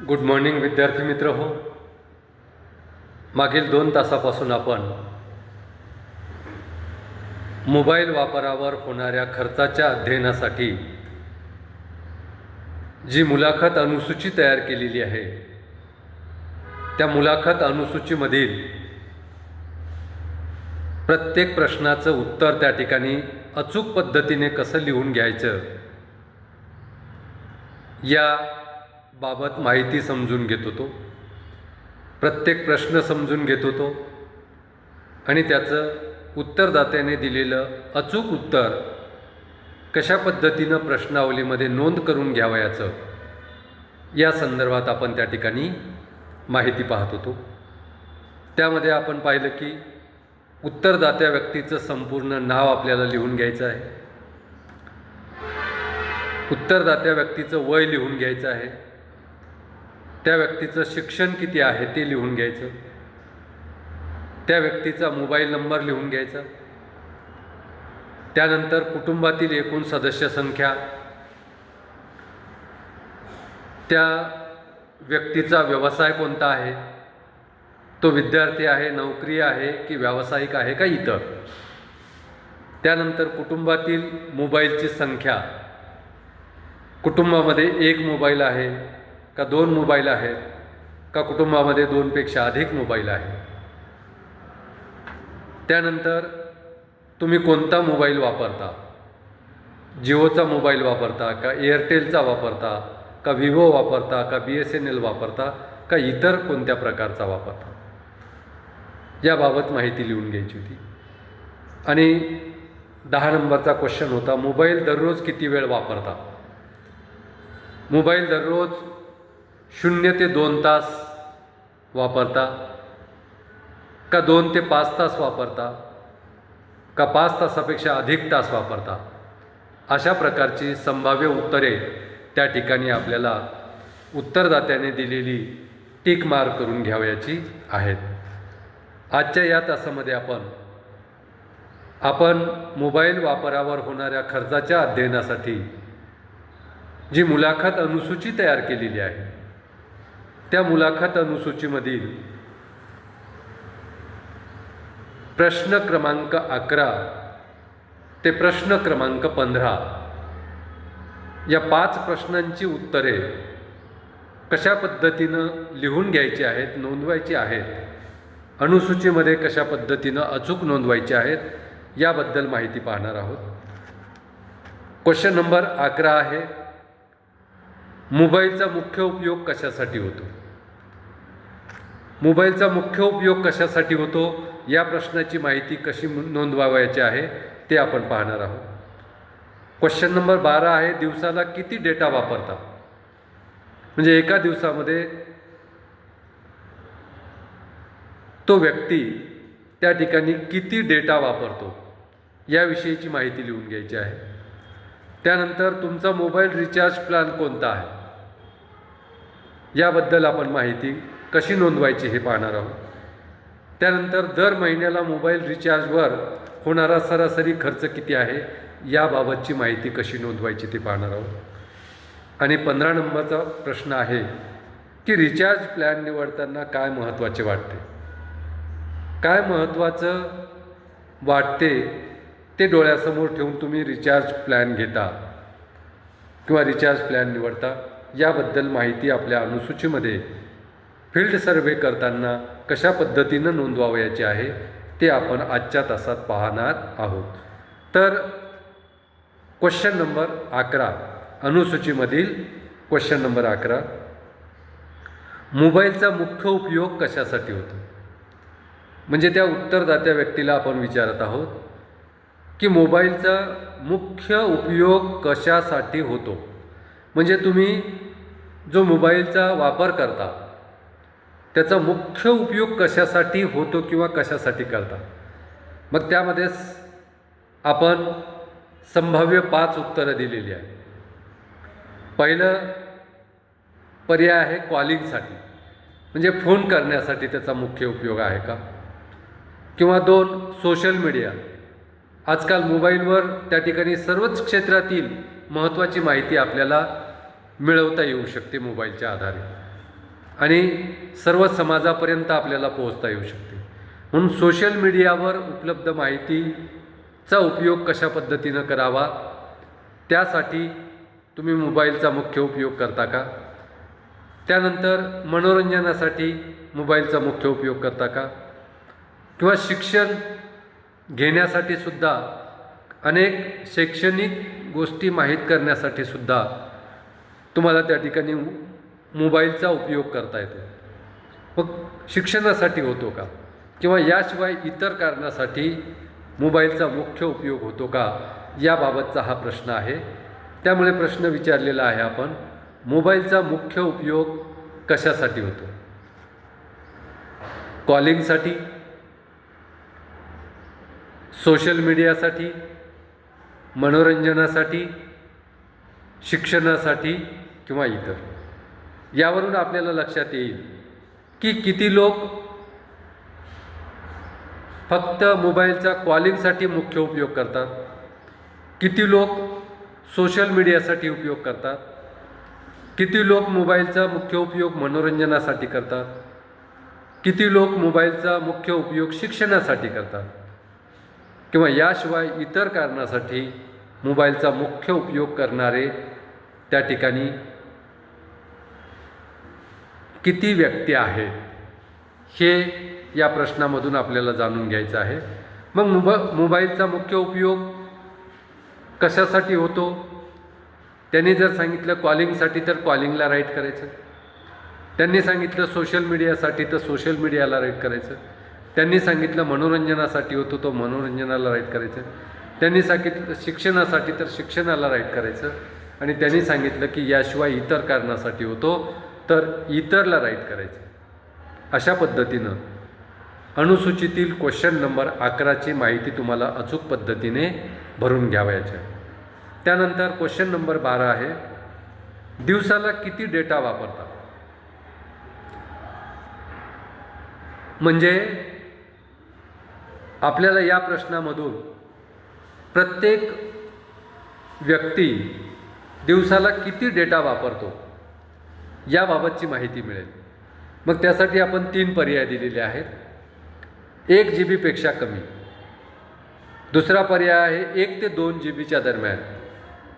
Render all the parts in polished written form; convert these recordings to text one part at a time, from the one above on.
Good morning विद्यार्थी मित्र हो. मागील 2 तासापासून आपण मोबाईल वापरावर होणाऱ्या खर्चाच्या अध्ययनासाठी जी मुलाखत अनुसूची तयार केलेली आहे त्या मुलाखत अनुसूचीमधील प्रत्येक प्रश्नाचं उत्तर त्या ठिकाणी अचूक पद्धतीने कसं लिहून घ्यायचं या बाबत माहिती समजून घेत होतो. प्रत्येक प्रश्न समजून घेत होतो आणि त्याचं उत्तरदात्याने दिलेलं अचूक उत्तर कशा पद्धतीनं प्रश्नावलीमध्ये नोंद करून घ्यावयाचं या संदर्भात आपण त्या ठिकाणी माहिती पाहत होतो. त्यामध्ये आपण पाहिलं की उत्तरदात्या व्यक्तीचं संपूर्ण नाव आपल्याला लिहून घ्यायचं आहे, उत्तरदात्या व्यक्तीचं वय लिहून घ्यायचं आहे, त्या व्यक्तीचं शिक्षण किती आहे ते लिहून घ्यायचं, त्या व्यक्तीचा मोबाईल नंबर लिहून घ्यायचा, त्यानंतर कुटुंबातील एकूण सदस्य संख्या, त्या व्यक्तीचा व्यवसाय कोणता आहे, तो विद्यार्थी आहे, नोकरी आहे की व्यावसायिक आहे का इतर, त्यानंतर कुटुंबातील मोबाईलची संख्या, कुटुंबामध्ये एक मोबाईल आहे का 2 मोबाईल आहेत का कुटुंबामध्ये 2 पेक्षा अधिक मोबाईल आहे, त्यानंतर तुम्ही कोणता मोबाईल वापरता, जिओचा मोबाईल वापरता का एअरटेलचा वापरता का विवो वापरता का BSNL वापरता का इतर कोणत्या प्रकारचा वापरता याबाबत माहिती लिहून घ्यायची होती. आणि 10 नंबरचा क्वेश्चन होता, मोबाईल दररोज किती वेळ वापरता. मोबाईल दररोज 0 ते 2 तास वापरता का 2 ते 5 तास वापरता का 5 तासापेक्षा अधिक तास वापरता. अशा प्रकारची संभाव्य उत्तरे त्या ठिकाणी आपल्याला उत्तरदात्याने दिलेली टिक मार्क करून घ्यावयाची आहेत. आजच्या या तासामध्ये आपण मोबाईल वापरावर होणाऱ्या खर्चाच्या अध्ययनासाठी जी मुलाखत अनुसूची तयार केलेली आहे त्या मुलाखत अनुसूचीमधील प्रश्न क्रमांक 11 ते प्रश्न क्रमांक 15 या 5 प्रश्नांची उत्तरे कशा पद्धतीनं लिहून घ्यायची आहेत, नोंदवायची आहेत, अनुसूचीमध्ये कशा पद्धतीनं अचूक नोंदवायची आहेत याबद्दल माहिती पाहणार आहोत. क्वेश्चन नंबर 11 आहे, मोबाईलचा मुख्य उपयोग कशासाठी होतो. मोबाईलचा मुख्य उपयोग कशासाठी होतो या प्रश्नाची माहिती कशी नोंदवायची आहे ते आपण पाहणार आहोत. क्वेश्चन नंबर 12 आहे, दिवसाला किती डेटा वापरता. म्हणजे एका दिवसामध्ये तो व्यक्ती त्या ठिकाणी किती डेटा वापरतो याविषयीची माहिती लिहून घ्यायची आहे. त्यानंतर तुमचा मोबाईल रिचार्ज प्लॅन कोणता आहे याबद्दल आपण माहिती कशी नोंदवायची हे पाहणार आहोत. त्यानंतर दर महिन्याला मोबाईल रिचार्जवर होणारा सरासरी खर्च किती आहे याबाबतची माहिती कशी नोंदवायची ते पाहणार आहोत. आणि 15 नंबरचा प्रश्न आहे की रिचार्ज प्लॅन निवडताना काय महत्त्वाचे वाटते. काय महत्त्वाचं वाटते ते डोळ्यासमोर ठेवून तुम्ही रिचार्ज प्लॅन घेता किंवा रिचार्ज प्लॅन निवडता याबद्दल माहिती आपल्या अनुसूचीमध्ये फील्ड सर्व्हे करताना कशा पद्धतीनं नोंदवावयाचे आहे ते आपण आजच्या तासात पाहणार आहोत. तर क्वेश्चन नंबर 11 अनुसूचीमधील क्वेश्चन नंबर 11, मोबाईलचा मुख्य उपयोग कशासाठी होतो. म्हणजे त्या उत्तरदात्या व्यक्तीला आपण विचारत आहोत की मोबाईलचा मुख्य उपयोग कशासाठी होतो. म्हणजे तुम्ही जो मोबाईलचा वापर करता त्याचा मुख्य उपयोग कशासाठी होतो किंवा कशासाठी करता. मग त्यामध्येच आपण संभाव्य 5 उत्तरं दिलेली आहेत. पहिलं पर्याय आहे कॉलिंगसाठी, म्हणजे फोन करण्यासाठी त्याचा मुख्य उपयोग आहे का. किंवा 2 सोशल मीडिया, आजकाल मोबाईलवर त्या ठिकाणी सर्वच क्षेत्रातील महत्त्वाची माहिती आपल्याला मिळवता येऊ शकते मोबाईलच्या आधारे. आणि सर्व समाजापर्यंत आपल्याला पोहोचता येऊ शकते. म्हणून सोशल मीडियावर उपलब्ध माहितीचा उपयोग कशा पद्धतीनं करावा, त्यासाठी तुम्ही मोबाईलचा मुख्य उपयोग करता का? त्यानंतर मनोरंजनासाठी मोबाईलचा मुख्य उपयोग करता का? किंवा शिक्षण घेण्यासाठी सुद्धा अनेक शैक्षणिक गोष्टी माहीत करण्यासाठी सुद्धा तुम्हाला त्या ठिकाणी मोबाईलचा उपयोग करता येतो. मग शिक्षणासाठी होतो का? किंवा याशिवाय इतर कारणासाठी मोबाईलचा मुख्य उपयोग होतो का, याबाबतचा हा प्रश्न आहे. त्यामुळे प्रश्न विचारलेला आहे आपण, मोबाईलचा मुख्य उपयोग कशासाठी होतो? कॉलिंगसाठी, सोशल मीडियासाठी, मनोरंजनासाठी, शिक्षणासाठी किंवा इतर. यावरून आपल्याला लक्षात येईल की किती लोक फक्त मोबाईलचा कॉलिंगसाठी मुख्य उपयोग करतात, किती लोक सोशल मीडियासाठी उपयोग करतात, किती लोक मोबाईलचा मुख्य उपयोग मनोरंजनासाठी करतात, किती लोक मोबाईलचा मुख्य उपयोग शिक्षणासाठी करतात, किंवा याशिवाय इतर कारणासाठी मोबाईलचा मुख्य उपयोग करणारे त्या ठिकाणी किती व्यक्ती आहेत, हे या प्रश्नामधून आपल्याला जाणून घ्यायचं आहे. मग मोबाईलचा मुख्य उपयोग कशासाठी होतो? त्यांनी जर सांगितलं कॉलिंगसाठी तर कॉलिंगला राईट करायचं, त्यांनी सांगितलं सोशल मीडियासाठी तर सोशल मीडियाला राईट करायचं, त्यांनी सांगितलं मनोरंजनासाठी होतो तो मनोरंजनाला राईट करायचं, त्यांनी सांगितलं शिक्षणासाठी तर शिक्षणाला राईट करायचं, आणि त्यांनी सांगितलं की याशिवाय इतर कारणासाठी होतो तर इतरला राईट करायचं. अशा पद्धतीनं अनुसूचीतील क्वेश्चन नंबर 11ची माहिती तुम्हाला अचूक पद्धतीने भरून घ्यावयाची आहे. त्यानंतर क्वेश्चन नंबर 12 आहे, दिवसाला किती डेटा वापरता? म्हणजे आपल्याला या प्रश्नामधून प्रत्येक व्यक्ती दिवसाला किती डेटा वापरतो याबाबतची माहिती मिळेल. मग त्यासाठी आपण 3 पर्याय दिलेले आहेत. 1 GB पेक्षा कमी, दुसरा पर्याय आहे 1 ते 2 GBच्या दरम्यान,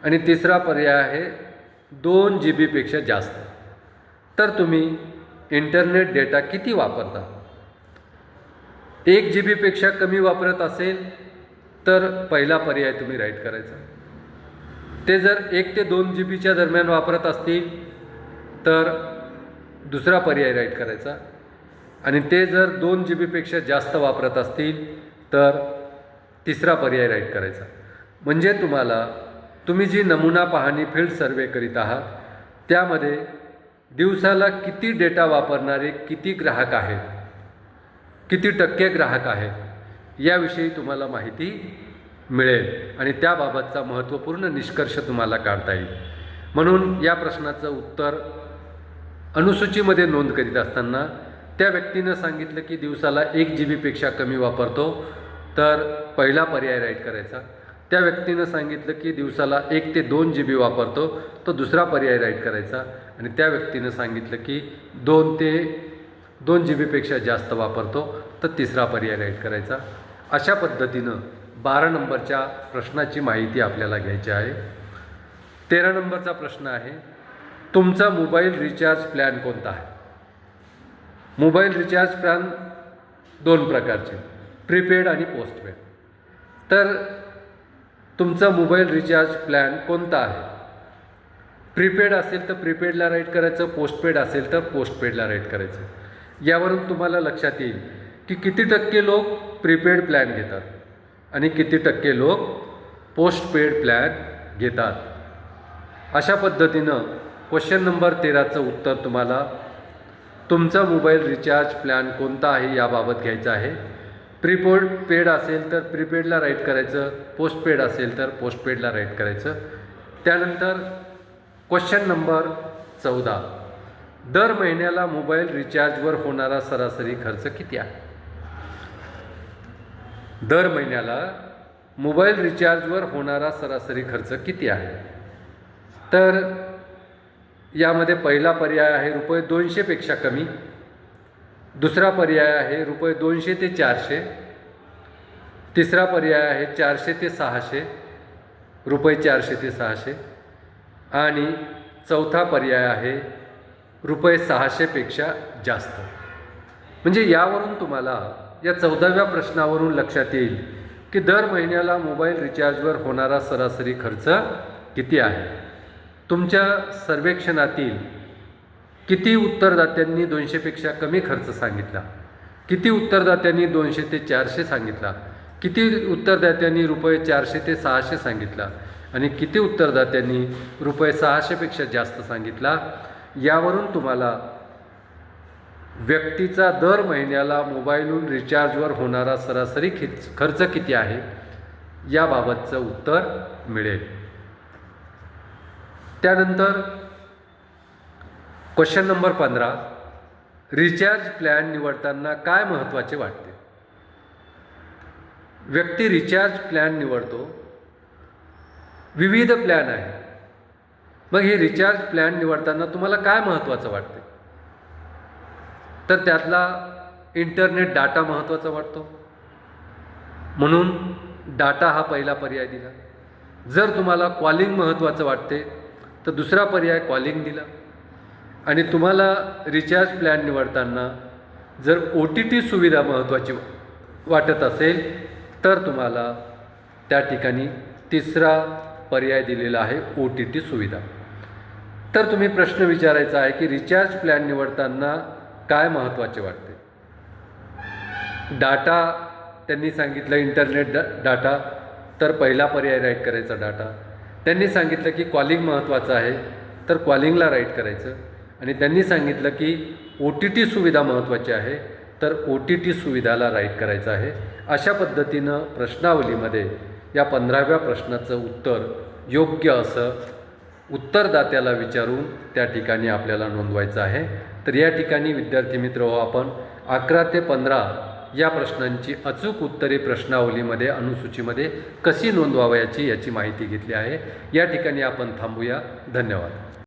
आणि तिसरा पर्याय आहे 2 GB पेक्षा जास्त. तर तुम्ही इंटरनेट डेटा किती वापरता? 1 GB पेक्षा कमी वापरत असेल तर पहिला पर्याय तुम्ही राईट करायचा. ते जर 1 ते 2 GBच्या दरम्यान वापरत असतील तर दुसरा पर्याय राईट करायचा, आणि ते जर 2 GB पेक्षा जास्त वापरत असतील तर तिसरा पर्याय राईट करायचा. म्हणजे तुम्ही जी नमुना पाहणी फील्ड सर्वे करीत आहात त्यामध्ये दिवसाला किती डेटा वापरणारे किती ग्राहक आहेत, किती टक्के ग्राहक आहेत, याविषयी तुम्हाला माहिती मिळेल आणि त्याबाबतचा महत्त्वपूर्ण निष्कर्ष तुम्हाला काढता येईल. म्हणून या प्रश्नाचं उत्तर अनुसूचीमध्ये नोंद करीत असताना त्या व्यक्तीनं सांगितलं की दिवसाला 1 GB पेक्षा कमी वापरतो तर पहिला पर्याय राईट करायचा. त्या व्यक्तीनं सांगितलं की दिवसाला 1 ते 2 GB वापरतो तो दुसरा पर्याय राईट करायचा, आणि त्या व्यक्तीनं सांगितलं की 2 ते 2 GB पेक्षा जास्त वापरतो तर तिसरा पर्याय राईट करायचा. अशा पद्धतीनं 12 नंबरच्या प्रश्नाची माहिती आपल्याला घ्यायची आहे. 13 नंबरचा प्रश्न आहे, तुमचा मोबाईल रिचार्ज प्लॅन कोणता आहे? मोबाईल रिचार्ज प्लॅन 2 प्रकारचे, प्रीपेड आणि पोस्टपेड. तर तुमचा मोबाईल रिचार्ज प्लॅन कोणता आहे? प्रीपेड असेल तर प्रीपेडला राईट करायचं, पोस्टपेड असेल तर पोस्टपेडला राईट करायचं. यावरून तुम्हाला लक्षात येईल की किती टक्के लोक प्रीपेड प्लॅन घेतात आणि किती टक्के लोक पोस्टपेड प्लॅन घेतात. अशा पद्धतीनं क्वेश्चन नंबर 13चं उत्तर तुम्हाला तुमचा मोबाईल रिचार्ज प्लॅन कोणता आहे याबाबत घ्यायचं आहे. पेड असेल तर प्रीपेडला राईट करायचं, पोस्टपेड असेल तर पोस्टपेडला राईट करायचं. त्यानंतर क्वेश्चन नंबर 14, दर महिन्याला मोबाईल रिचार्जवर होणारा सरासरी खर्च किती आहे? दर महिन्याला मोबाईल रिचार्जवर होणारा सरासरी खर्च किती आहे? तर यामध्ये पहिला पर्याय आहे रुपये 200पेक्षा कमी, दुसरा पर्याय आहे रुपये 200 ते 400, तिसरा पर्याय आहे 400 ते 600, रुपये 400 ते 600 आणि चौथा पर्याय आहे रुपये 600पेक्षा जास्त. म्हणजे यावरून तुम्हाला या 14व्या प्रश्नावरून लक्षात येईल की दर महिन्याला मोबाईल रिचार्जवर होणारा सरासरी खर्च किती आहे. तुमच्या सर्वेक्षणातील किती उत्तरदात्यांनी 200पेक्षा कमी खर्च सांगितला, किती उत्तरदात्यांनी 200 ते 400 सांगितला, किती उत्तरदात्यांनी रुपये 400 ते 600 सांगितला आणि किती उत्तरदात्यांनी रुपये 600पेक्षा जास्त सांगितला, यावरून तुम्हाला व्यक्तीचा दर महिन्याला मोबाईलवरून रिचार्जवर होणारा सरासरी खर्च किती आहे याबाबतचं उत्तर मिळेल. त्यानंतर क्वेश्चन नंबर 15, रिचार्ज प्लॅन निवडताना काय महत्त्वाचे वाटते. व्यक्ती रिचार्ज प्लॅन निवडतो, विविध प्लॅन आहे. मग हे रिचार्ज प्लॅन निवडताना तुम्हाला काय महत्त्वाचं वाटते. तर त्यातला इंटरनेट डाटा महत्त्वाचा वाटतो, म्हणून डाटा हा पहिला पर्याय दिला. जर तुम्हाला कॉलिंग महत्त्वाचं वाटते तर दुसरा पर्याय कॉलिंग दिला. आणि तुम्हाला रिचार्ज प्लॅन निवडताना जर OTT सुविधा महत्त्वाची वाटत असेल तर तुम्हाला त्या ठिकाणी तिसरा पर्याय दिलेला आहे OTT सुविधा. तर तुम्ही प्रश्न विचारायचा आहे की रिचार्ज प्लॅन निवडताना काय महत्त्वाचे वाटते. डाटा त्यांनी सांगितलं इंटरनेट डाटा, तर पहिला पर्याय राईट करायचा डाटा. त्यांनी सांगितलं की कॉलिंग महत्त्वाचं आहे तर कॉलिंगला राईट करायचं. आणि त्यांनी सांगितलं की OTT सुविधा महत्त्वाची आहे तर OTT सुविधाला राईट करायचं आहे. अशा पद्धतीनं प्रश्नावलीमध्ये या 15व्या प्रश्नाचं उत्तर योग्य असं उत्तरदात्याला विचारून त्या ठिकाणी आपल्याला नोंदवायचं आहे. तर या ठिकाणी विद्यार्थी मित्र हो, आपण 11 ते 15 या प्रश्नांची अचूक उत्तरे प्रश्नावलीमध्ये अनुसूचीमध्ये कशी नोंदवावयाची याची माहिती घेतली आहे. या ठिकाणी आपण थांबूया. धन्यवाद.